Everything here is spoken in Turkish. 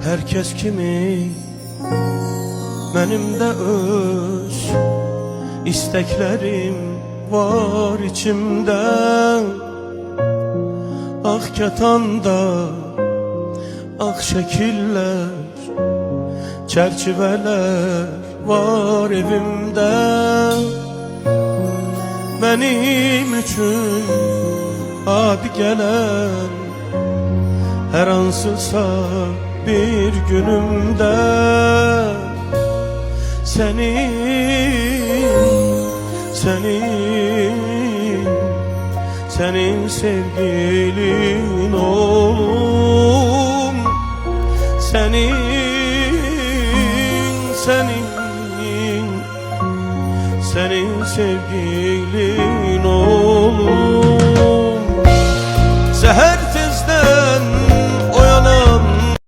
herkes kimi, benim de öz isteklerim var içimde. Ah ketanda, ah şekiller, çerçeveler var evimde. Benim üçün adi gelen her ansısa bir günümde senin sevgilin oğlum, senin sevgilin